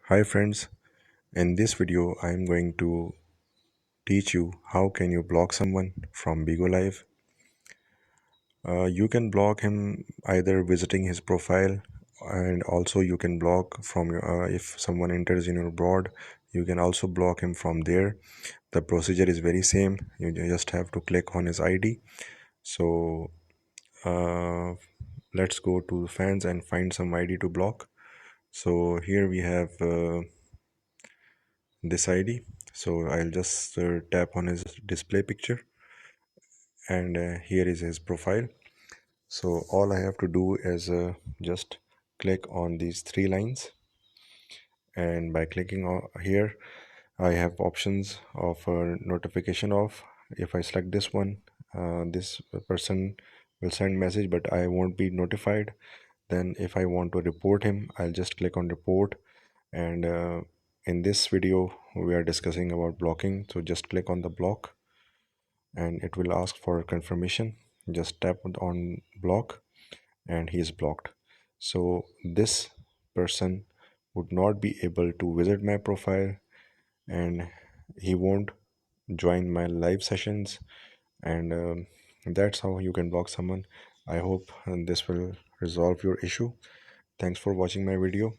Hi friends, in this video I am going to teach you how can you block someone from Bigo Live. You can block him either visiting his profile, and also you can block from your, if someone enters in your board, you can also block him from there. The procedure is very same. You just have to click on his ID. So uh, let's go to fans and find some ID to block. So here we have this ID. So I'll just tap on his display picture, and here is his profile. So all I have to do is just click on these three lines, and by clicking on here I have options of notification off. If I select this one, this person will send message but I won't be notified. Then if I want to report him, I'll just click on report. And in this video we are discussing about blocking, so just click on the block and it will ask for confirmation. Just tap on block and he is blocked. So this person would not be able to visit my profile, and he won't join my live sessions. And that's how you can block someone. I hope this will resolve your issue. Thanks for watching my video.